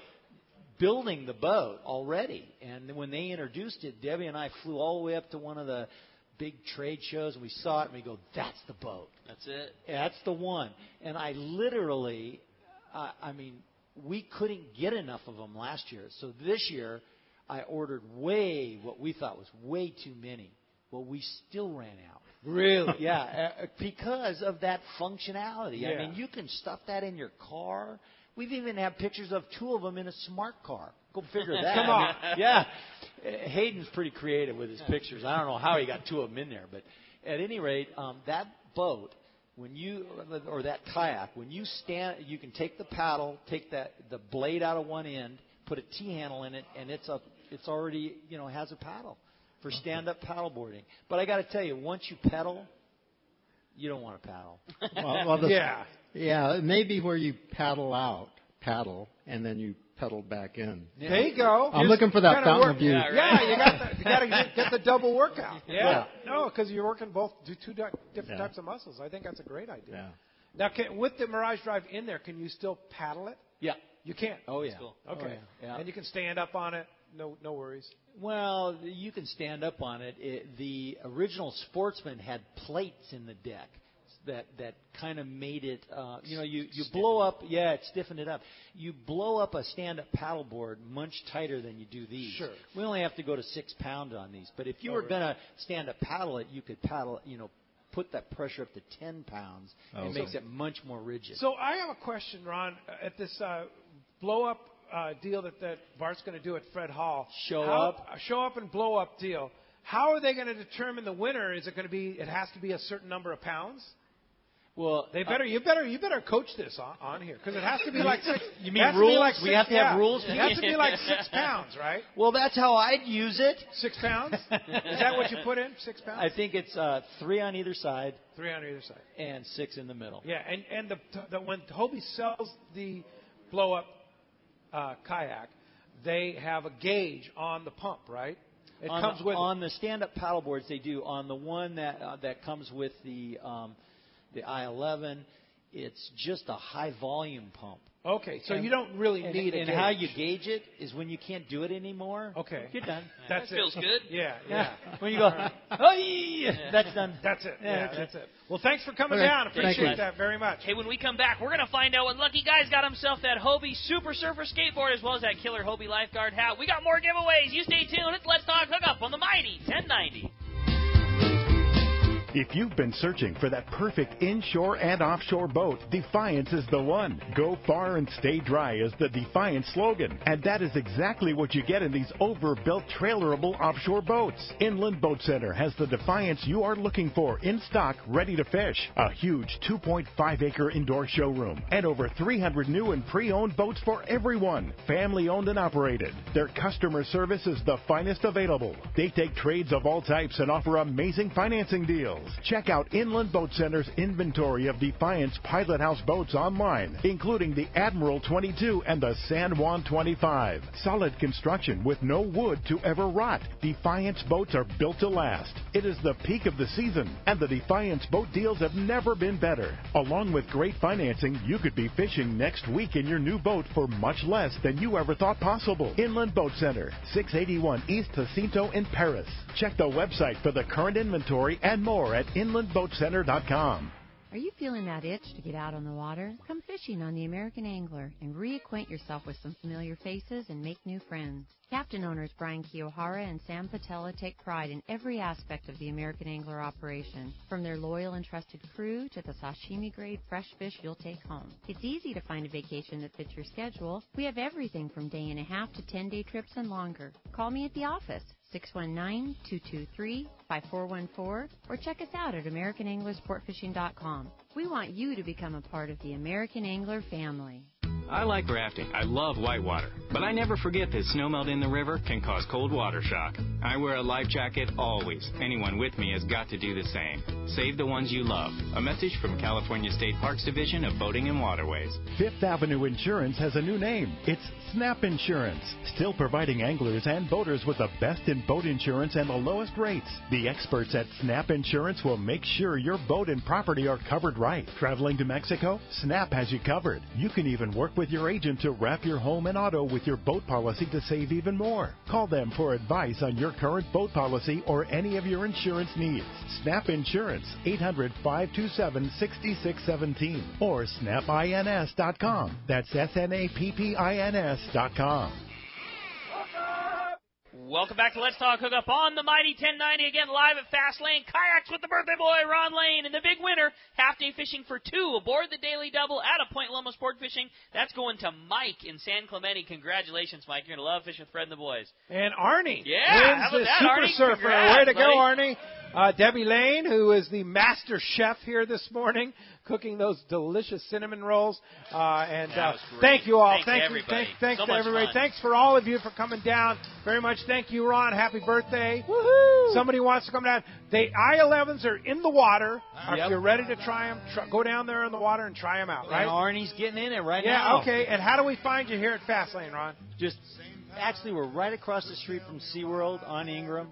building the boat already. And when they introduced it, Debbie and I flew all the way up to one of the big trade shows, and we saw it, and we go, that's the boat. That's it. That's the one. And I literally, we couldn't get enough of them last year. So this year, I ordered what we thought was way too many. Well, we still ran out. Really? Yeah, because of that functionality. Yeah. I mean, you can stuff that in your car. We've even had pictures of 2 of them in a smart car. Go figure that. Come on. Yeah. Hayden's pretty creative with his pictures. I don't know how he got 2 of them in there. But at any rate, that boat, or that kayak, when you stand, you can take the paddle, take the blade out of one end, put a T-handle in it, and it's already, has a paddle for stand-up paddleboarding. But I got to tell you, once you pedal, you don't want to paddle. Yeah, maybe where you paddle, and then you pedal back in. There you go. I'm looking for that fountain of youth. Yeah, you got to get the double workout. Yeah. No, because you're working two different types of muscles. I think that's a great idea. Yeah. Now, with the Mirage Drive in there, can you still paddle it? Yeah. You can? Oh, yeah. Cool. Okay. Oh, yeah. And you can stand up on it. No worries. Well, you can stand up on it. The original Sportsman had plates in the deck that kind of made it, you blow up, it stiffened it up. You blow up a stand-up paddleboard much tighter than you do these. Sure. We only have to go to 6 pounds on these. But if you were going to stand-up paddle it, you could paddle, put that pressure up to 10 pounds. It makes it much more rigid. So I have a question, Ron, at this blow-up deal that Bart's going to do at Fred Hall. Show up and blow up deal. How are they going to determine the winner? Is it going to be? It has to be a certain number of pounds. Well, you better coach this on here because it has to be like 6. You mean rules? We have to have rules. It has to be like 6 pounds, right? Well, that's how I'd use it. 6 pounds? Is that what you put in? 6 pounds? I think it's 3 on either side. 3 on either side. And 6 in the middle. Yeah, and when Hobie sells the blow up kayak, they have a gauge on the pump, right? It comes with on the stand-up paddle boards. They do. On the one that comes with the I-11, it's just a high volume pump. Okay, so you don't really need a gauge. And how you gauge it is when you can't do it anymore. Okay, you're done. That feels good. Yeah. When you go, that's done. That's it. Yeah, that's it. Well, thanks for coming down. Appreciate that very much. Hey, when we come back, we're going to find out what Lucky Guy's got himself that Hobie Super Surfer skateboard as well as that killer Hobie lifeguard hat. We got more giveaways. You stay tuned. It's Let's Talk Hookup on the Mighty 1090. If you've been searching for that perfect inshore and offshore boat, Defiance is the one. Go far and stay dry is the Defiance slogan. And that is exactly what you get in these overbuilt trailerable offshore boats. Inland Boat Center has the Defiance you are looking for in stock, ready to fish. A huge 2.5-acre indoor showroom and over 300 new and pre-owned boats for everyone. Family owned and operated. Their customer service is the finest available. They take trades of all types and offer amazing financing deals. Check out Inland Boat Center's inventory of Defiance Pilot House boats online, including the Admiral 22 and the San Juan 25. Solid construction with no wood to ever rot. Defiance boats are built to last. It is the peak of the season, and the Defiance boat deals have never been better. Along with great financing, you could be fishing next week in your new boat for much less than you ever thought possible. Inland Boat Center, 681 East Jacinto in Paris. Check the website for the current inventory and more at inlandboatcenter.com. Are you feeling that itch to get out on the water? Come fishing on the American Angler and reacquaint yourself with some familiar faces and make new friends. Captain owners Brian Kiyohara and Sam Patella take pride in every aspect of the American Angler operation, from their loyal and trusted crew to the sashimi-grade fresh fish you'll take home. It's easy to find a vacation that fits your schedule. We have everything from day-and-a-half to 10-day trips and longer. Call me at the office, 619-223-5414, or check us out at AmericanAnglerSportFishing.com. We want you to become a part of the American Angler family. I like rafting. I love whitewater. But I never forget that snowmelt in the river can cause cold water shock. I wear a life jacket always. Anyone with me has got to do the same. Save the ones you love. A message from California State Parks Division of Boating and Waterways. Fifth Avenue Insurance has a new name. It's Snap Insurance. Still providing anglers and boaters with the best in boat insurance and the lowest rates. The experts at Snap Insurance will make sure your boat and property are covered right. Traveling to Mexico? Snap has you covered. You can even work with your agent to wrap your home and auto with your boat policy to save even more. Call them for advice on your current boat policy or any of your insurance needs. Snap Insurance, 800-527-6617 or snapins.com. That's SNAPPINS.com. Welcome back to Let's Talk Hookup on the Mighty 1090, again live at Fastlane Kayaks with the birthday boy, Ron Lane, and the big winner, half-day fishing for two aboard the Daily Double out of Point Loma Sport Fishing. That's going to Mike in San Clemente. Congratulations, Mike. You're going to love fishing with Fred and the boys. And Arnie wins how about the that, Super Arnie? Surfer. Way to go, buddy. Arnie. Debbie Lane, who is the master chef here this morning, cooking those delicious cinnamon rolls. Thank you all. Thanks you. everybody. Thanks So to much everybody. fun. Thanks for all of you for coming down. Very much. Thank you, Ron. Happy birthday. Woohoo! Somebody wants to come down. The I-11s are in the water. Yep. If you're ready to try them, go down there in the water and try them out, right? And Arnie's getting in it right yeah, now. okay. And how do we find you here at Fastlane, Ron? Actually, we're right across the street from SeaWorld on Ingram.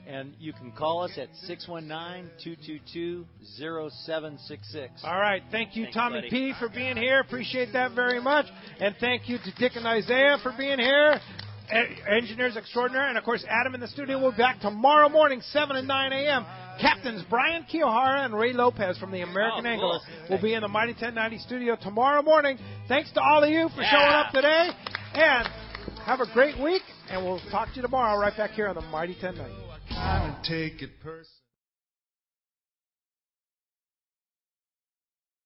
And you can call us at 619-222-0766. All right. Thank you, Thanks, Tommy buddy. P., for being here. Appreciate that very much. And thank you to Dick and Isaiah for being here. Engineers extraordinary. And, of course, Adam in the studio. We'll be back tomorrow morning, 7 and 9 a.m. Captains Brian Kiyohara and Ray Lopez from the American Angler will be in the Mighty 1090 studio tomorrow morning. Thanks to all of you for showing up today. And have a great week. And we'll talk to you tomorrow right back here on the Mighty 1090. Trying to take it personal.